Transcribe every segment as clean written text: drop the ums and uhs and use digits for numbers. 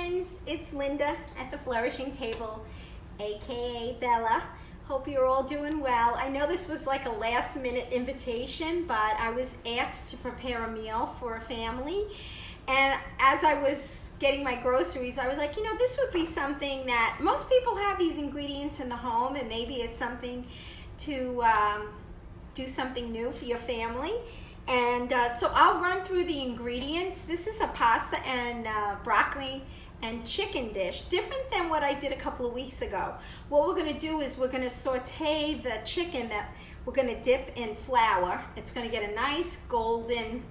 friends, it's Linda at the Flourishing Table, aka Bella. Hope you're all doing well. I know this was like a last minute invitation, but I was asked to prepare a meal for a family, and as I was getting my groceries, I was like, this would be something that most people have these ingredients in the home, and maybe it's something to do something new for your family. And so I'll run through the ingredients. This is a pasta and broccoli and chicken dish, different than what I did a couple of weeks ago. What we're gonna do is we're gonna saute the chicken that we're gonna dip in flour. It's gonna get a nice golden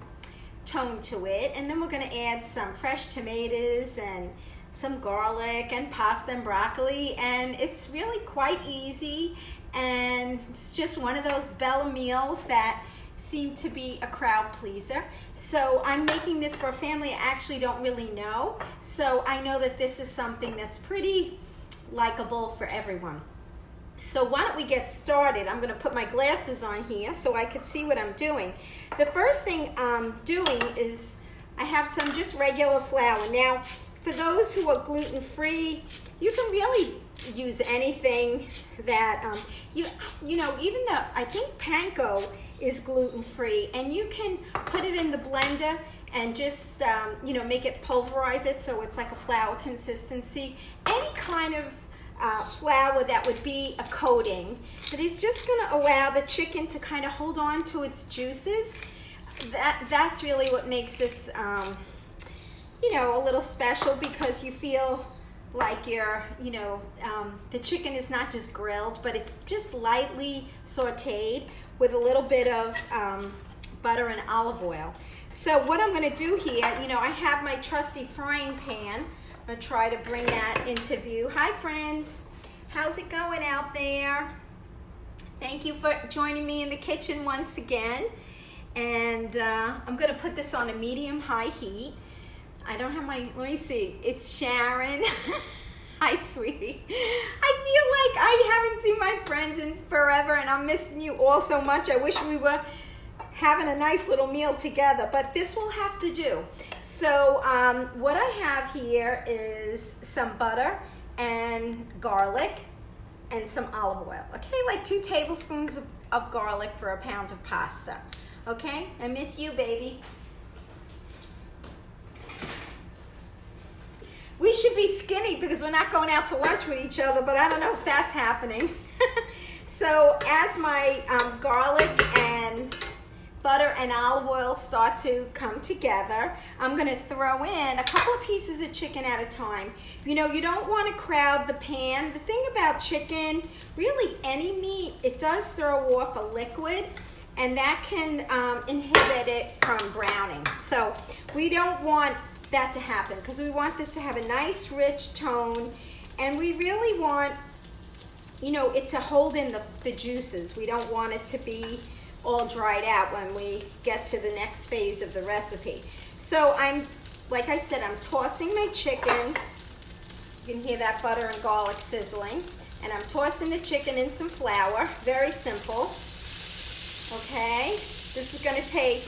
tone to it. And then we're gonna add some fresh tomatoes and some garlic and pasta and broccoli. And it's really quite easy. And it's just one of those Bella meals that seem to be a crowd pleaser. So I'm making this for a family I actually don't really know. So I know that this is something that's pretty likable for everyone. So why don't we get started? I'm gonna put my glasses on here so I could see what I'm doing. The first thing I'm doing is I have some just regular flour. Now, for those who are gluten-free, you can really use anything that, even though I think panko is gluten-free, and you can put it in the blender and just, make it, pulverize it so it's like a flour consistency. Any kind of flour that would be a coating that is just gonna allow the chicken to kind of hold on to its juices. That's really what makes this, a little special, because you feel like the chicken is not just grilled, but it's just lightly sauteed with a little bit of butter and olive oil. So what I'm gonna do here, I have my trusty frying pan. I'm gonna try to bring that into view. Hi friends, how's it going out there? Thank you for joining me in the kitchen once again. And I'm gonna put this on a medium-high heat. I don't have my, let me see, it's Sharon. Hi, sweetie. I feel like I haven't seen my friends in forever, and I'm missing you all so much. I wish we were having a nice little meal together, but this will have to do. So what I have here is some butter and garlic and some olive oil. Okay, like 2 tablespoons of garlic for a pound of pasta. Okay, I miss you, baby. We should be skinny because we're not going out to lunch with each other, but I don't know if that's happening. So as my garlic and butter and olive oil start to come together, I'm gonna throw in a couple of pieces of chicken at a time. You don't wanna crowd the pan. The thing about chicken, really any meat, it does throw off a liquid, and that can inhibit it from browning. So we don't want that to happen, because we want this to have a nice rich tone, and we really want it to hold in the juices. We don't want it to be all dried out when we get to the next phase of the recipe. So like I said, I'm tossing my chicken. You can hear that butter and garlic sizzling, and I'm tossing the chicken in some flour. Very simple. Okay, this is going to take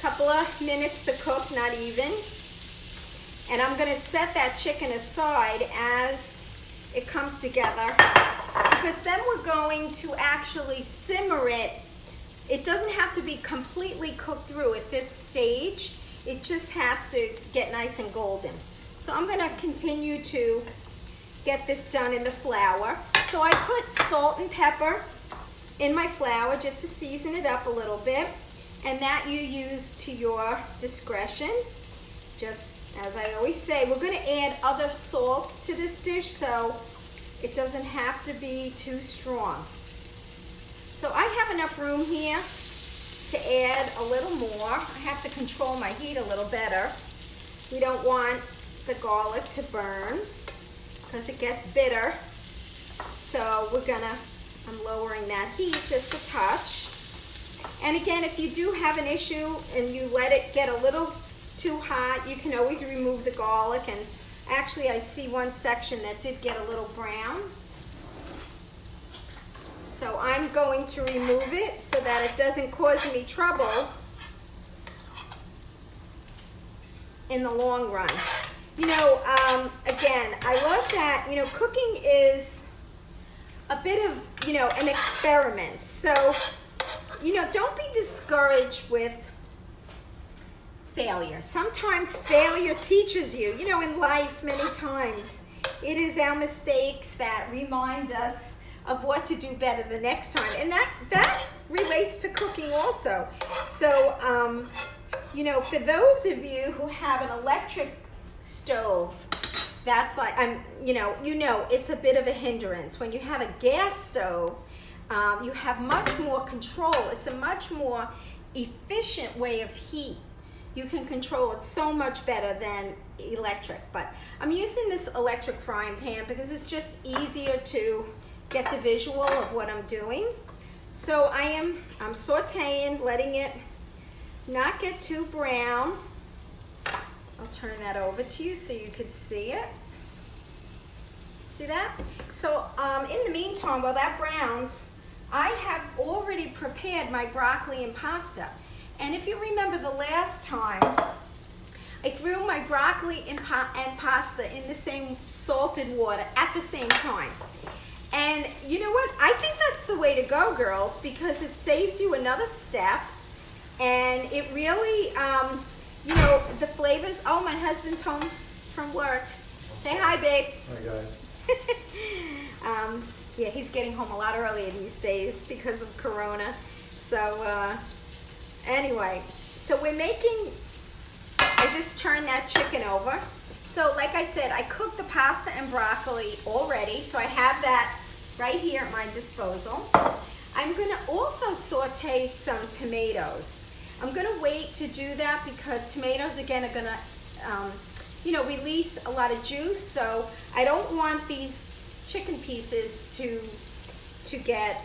couple of minutes to cook, not even. And I'm gonna set that chicken aside as it comes together, because then we're going to actually simmer it. It doesn't have to be completely cooked through at this stage. It just has to get nice and golden. So I'm gonna continue to get this done in the flour. So I put salt and pepper in my flour just to season it up a little bit. And that you use to your discretion. Just as I always say, we're going to add other salts to this dish, so it doesn't have to be too strong. So I have enough room here to add a little more. I have to control my heat a little better. We don't want the garlic to burn because it gets bitter. So I'm lowering that heat just a touch. And again, if you do have an issue and you let it get a little too hot, you can always remove the garlic. And actually, I see one section that did get a little brown. So I'm going to remove it so that it doesn't cause me trouble in the long run. You know, again, I love that, you know, cooking is a bit of, you know, an experiment. So, you know, don't be discouraged with failure. Sometimes failure teaches you, you know, in life many times. It is our mistakes that remind us of what to do better the next time. And that relates to cooking also. So, you know, for those of you who have an electric stove, that's like, you know, it's a bit of a hindrance. When you have a gas stove, you have much more control. It's a much more efficient way of heat. You can control it so much better than electric. But I'm using this electric frying pan because it's just easier to get the visual of what I'm doing. So I'm sauteing, letting it not get too brown. I'll turn that over to you so you could see it. See that? So in the meantime, while that browns, I have already prepared my broccoli and pasta. And if you remember the last time, I threw my broccoli and pasta in the same salted water at the same time. And you know what? I think that's the way to go, girls, because it saves you another step. And it really, you know, the flavors. Oh, my husband's home from work. Say hi, babe. Hi, guys. Yeah, he's getting home a lot earlier these days because of Corona. So, anyway, so we're making, I just turned that chicken over. So like I said, I cooked the pasta and broccoli already, so I have that right here at my disposal. I'm gonna also saute some tomatoes. I'm gonna wait to do that because tomatoes, again, are gonna, you know, release a lot of juice, so I don't want these chicken pieces to get,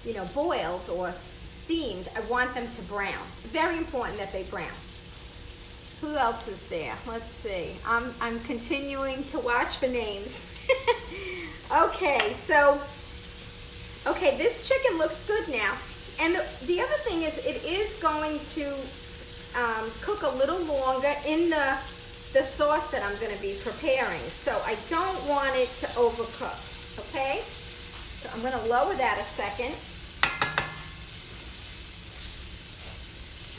you know, boiled or steamed. I want them to brown. Very important that they brown. Who else is there? Let's see. I'm continuing to watch for names. Okay, so, okay, this chicken looks good now. And the other thing is, it is going to cook a little longer in the sauce that I'm going to be preparing. So I don't want it to overcook, okay? So I'm going to lower that a second.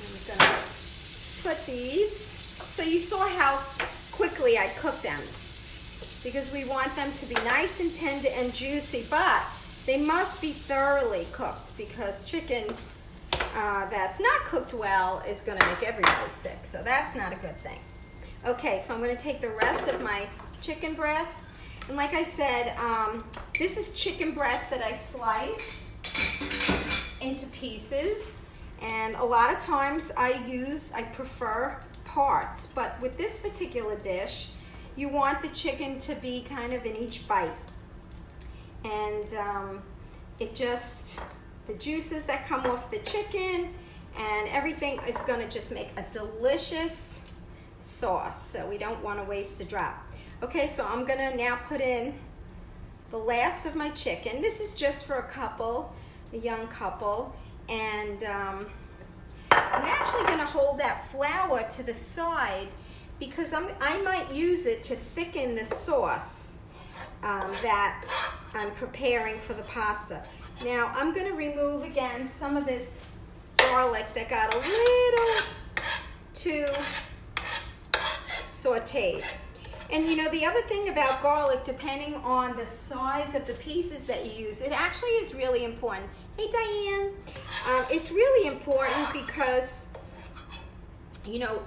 I'm going to put these. So you saw how quickly I cooked them, because we want them to be nice and tender and juicy, but they must be thoroughly cooked, because chicken that's not cooked well is going to make everybody sick. So that's not a good thing. Okay, so I'm going to take the rest of my chicken breast. And like I said, this is chicken breast that I sliced into pieces. And a lot of times I prefer parts. But with this particular dish, you want the chicken to be kind of in each bite. And the juices that come off the chicken and everything is going to just make a delicious sauce. So we don't want to waste a drop. Okay, so I'm going to now put in the last of my chicken. This is just for a young couple. And I'm actually going to hold that flour to the side because I might use it to thicken the sauce that I'm preparing for the pasta. Now I'm going to remove again some of this garlic that got a little too sauteed. And you know, the other thing about garlic, depending on the size of the pieces that you use, it actually is really important. Hey Diane, it's really important because, you know,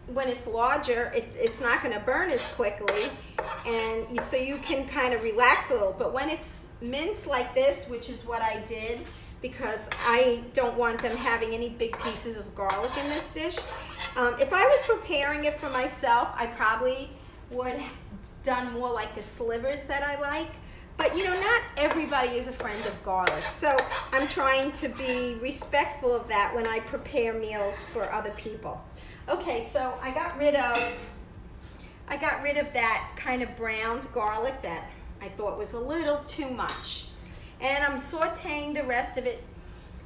when it's larger, it's not going to burn as quickly, and so you can kind of relax a little. But when it's minced like this, which is what I did, because I don't want them having any big pieces of garlic in this dish. If I was preparing it for myself, I probably would have done more like the slivers that I like. But you know, not everybody is a friend of garlic. So I'm trying to be respectful of that when I prepare meals for other people. Okay, so I got rid of that kind of browned garlic that I thought was a little too much. And I'm sauteing the rest of it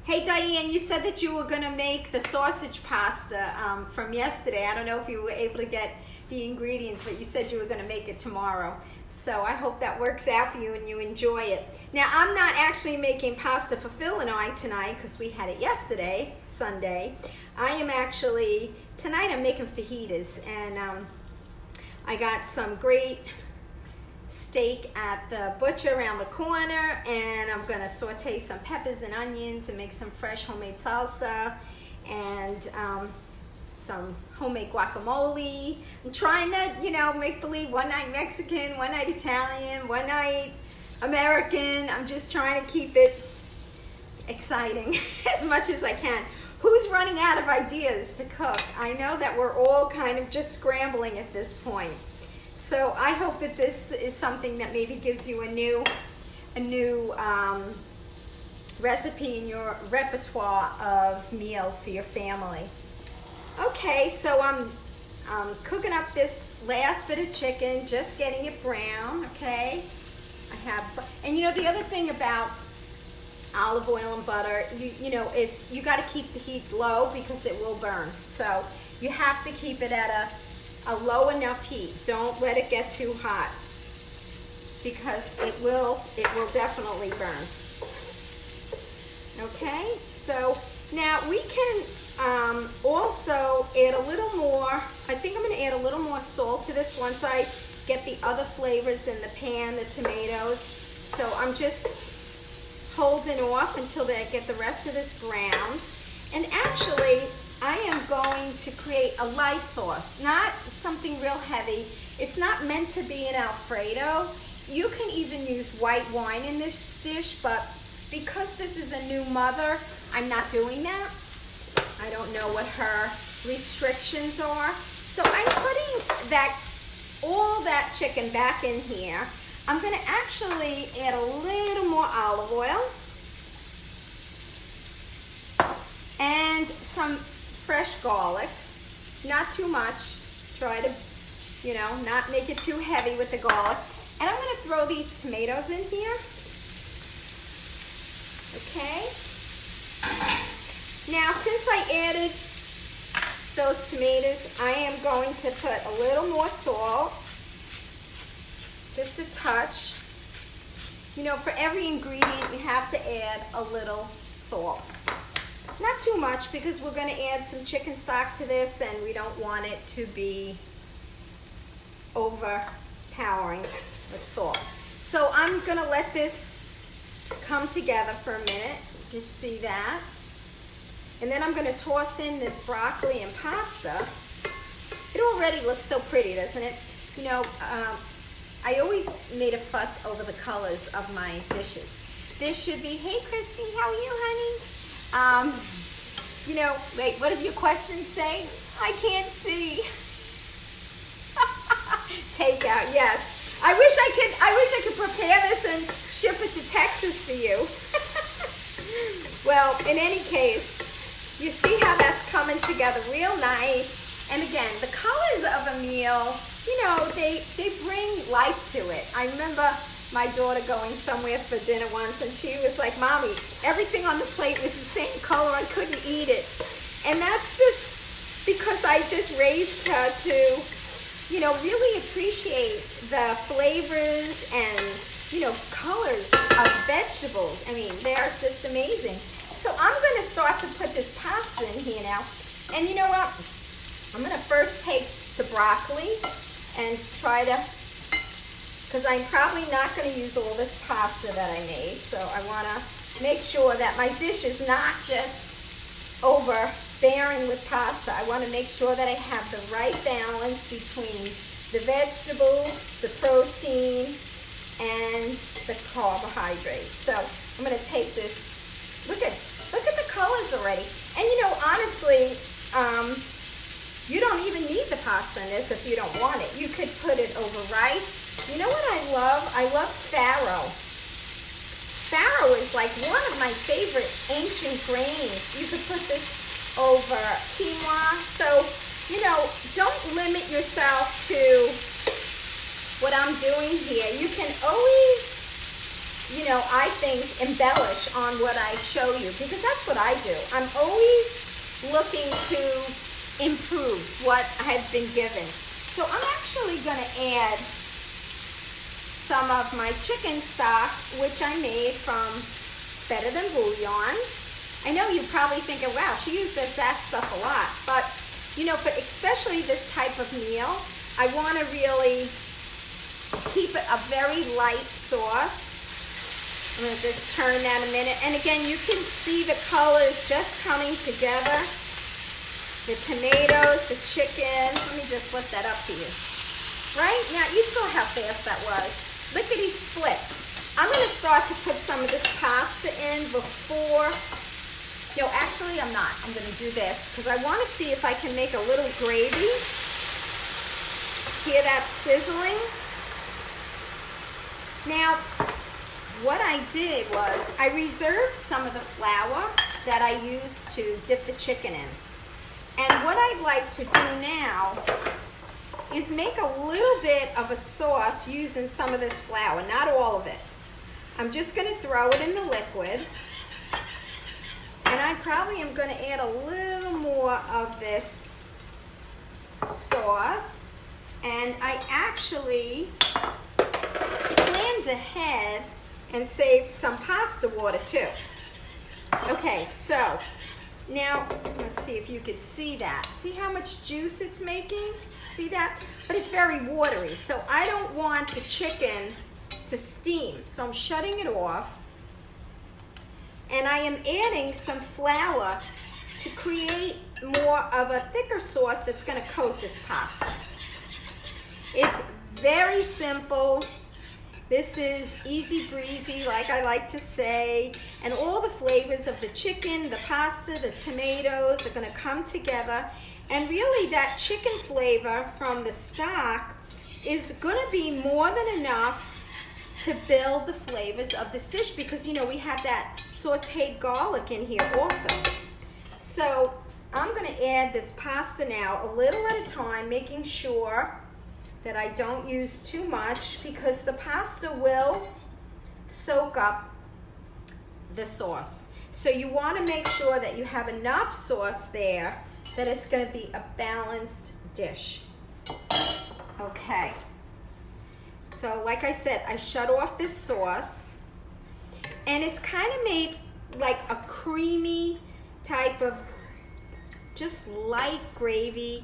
Hey Diane, you said that you were going to make the sausage pasta from yesterday. I don't know if you were able to get the ingredients, but you said you were going to make it tomorrow. So I hope that works out for you and you enjoy it. Now, I'm not actually making pasta for Phil and I tonight because we had it yesterday, Sunday. I am actually, tonight I'm making fajitas, and I got some great steak at the butcher around the corner, and I'm gonna saute some peppers and onions and make some fresh homemade salsa and some homemade guacamole. I'm trying to, you know, make believe one night Mexican, one night Italian, one night American. I'm just trying to keep it exciting as much as I can. Who's running out of ideas to cook? I know that we're all kind of just scrambling at this point. So I hope that this is something that maybe gives you a new recipe in your repertoire of meals for your family. Okay, so I'm cooking up this last bit of chicken, just getting it brown. Okay, I have, and you know the other thing about olive oil and butter, you know, you got to keep the heat low because it will burn. So you have to keep it at a low enough heat. Don't let it get too hot because it will definitely burn. Okay, so now we can also add a little more. I think I'm going to add a little more salt to this once I get the other flavors in the pan, the tomatoes. So I'm just holding off until I get the rest of this brown. And actually, I am going to create a light sauce, not something real heavy. It's not meant to be an Alfredo. You can even use white wine in this dish, but because this is a new mother, I'm not doing that. I don't know what her restrictions are. So I'm putting all that chicken back in here. I'm going to actually add a little more olive oil and some fresh garlic, not too much. Try to, you know, not make it too heavy with the garlic. And I'm going to throw these tomatoes in here. Okay. Now, since I added those tomatoes, I am going to put a little more salt, just a touch. You know, for every ingredient, you have to add a little salt. Not too much because we're going to add some chicken stock to this and we don't want it to be overpowering with salt. So I'm going to let this come together for a minute. You can see that. And then I'm going to toss in this broccoli and pasta. It already looks so pretty, doesn't it? You know, I always made a fuss over the colors of my dishes. This should be, hey Christy, how are you, honey? You know, wait, what does your question say? I can't see. Takeout, yes. I wish I could prepare this and ship it to Texas for you. Well, in any case, you see how that's coming together real nice. And again, the colors of a meal, you know, they bring life to it. I remember my daughter going somewhere for dinner once and she was like, Mommy, everything on the plate was the same color, I couldn't eat it. And that's just because I just raised her to, you know, really appreciate the flavors and, you know, colors of vegetables. I mean, they're just amazing. So I'm going to start to put this pasta in here now. And you know what? I'm going to first take the broccoli and try to, because I'm probably not going to use all this pasta that I made. So I want to make sure that my dish is not just overbearing with pasta. I want to make sure that I have the right balance between the vegetables, the protein, and the carbohydrates. So I'm going to take this. Look at the colors already. And you know, honestly, you don't even need the pasta in this if you don't want it. You could put it over rice. You know what I love? I love farro. Farro is like one of my favorite ancient grains. You could put this over quinoa. So, you know, don't limit yourself to what I'm doing here. You can always you know, I think embellish on what I show you, because that's what I do. I'm always looking to improve what I've been given. So I'm actually gonna add some of my chicken stock, which I made from Better Than Bouillon. I know you're probably thinking, wow, she used that stuff a lot, but you know, for especially this type of meal, I want to really keep it a very light sauce. I'm going to just turn that a minute. And again, you can see the colors just coming together. The tomatoes, the chicken. Let me just lift that up to you. Right? Now, you saw how fast that was. Lickety split. I'm going to start to put some of this pasta in before. No, actually, I'm not. I'm going to do this because I want to see if I can make a little gravy. Hear that sizzling? Now, what I did was I reserved some of the flour that I used to dip the chicken in. And what I'd like to do now is make a little bit of a sauce using some of this flour, not all of it. I'm just going to throw it in the liquid. And I probably am going to add a little more of this sauce. And I actually planned ahead and saved some pasta water too. Okay, so now let's see if you could see that. See how much juice it's making? See that? But it's very watery, so I don't want the chicken to steam. So I'm shutting it off. And I am adding some flour to create more of a thicker sauce that's going to coat this pasta. It's very simple. This is easy breezy, like I like to say. And all the flavors of the chicken, the pasta, the tomatoes are going to come together. And really that chicken flavor from the stock is going to be more than enough to build the flavors of this dish, because you know we have that sauteed garlic in here also. So I'm going to add this pasta now a little at a time, making sure that I don't use too much, because the pasta will soak up the sauce. So you want to make sure that you have enough sauce there that it's going to be a balanced dish. Okay. So like I said, I shut off this sauce, and it's kind of made like a creamy type of just light gravy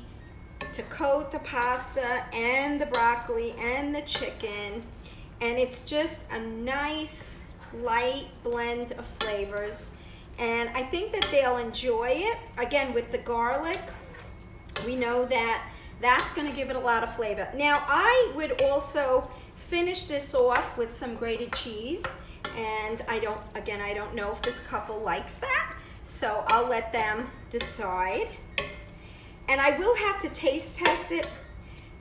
to coat the pasta and the broccoli and the chicken. And it's just a nice light blend of flavors. And I think that they'll enjoy it. Again, with the garlic, we know that that's going to give it a lot of flavor. Now, I would also finish this off with some grated cheese. And I don't know if this couple likes that. So I'll let them decide. And I will have to taste test it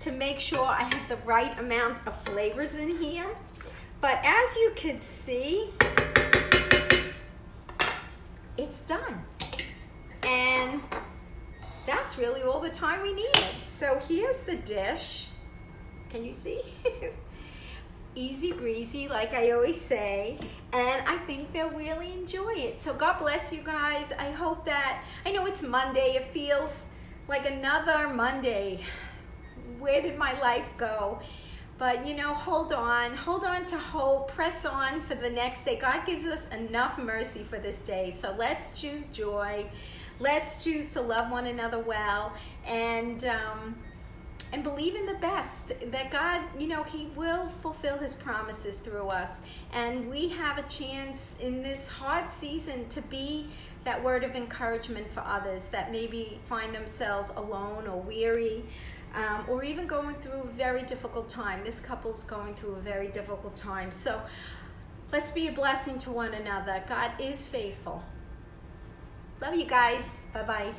to make sure I have the right amount of flavors in here. But as you can see, it's done. And that's really all the time we needed. So here's the dish. Can you see? Easy breezy, like I always say. And I think they'll really enjoy it. So God bless you guys. I hope that, I know it's Monday. It feels like another Monday. Where did my life go? But you know, hold on to hope, press on for the next day. God gives us enough mercy for this day. So let's choose joy. Let's choose to love one another well, and believe in the best, that God, you know, He will fulfill His promises through us. And we have a chance in this hard season to be that word of encouragement for others that maybe find themselves alone or weary, or even going through a very difficult time. This couple's going through a very difficult time. So let's be a blessing to one another. God is faithful. Love you guys. Bye-bye.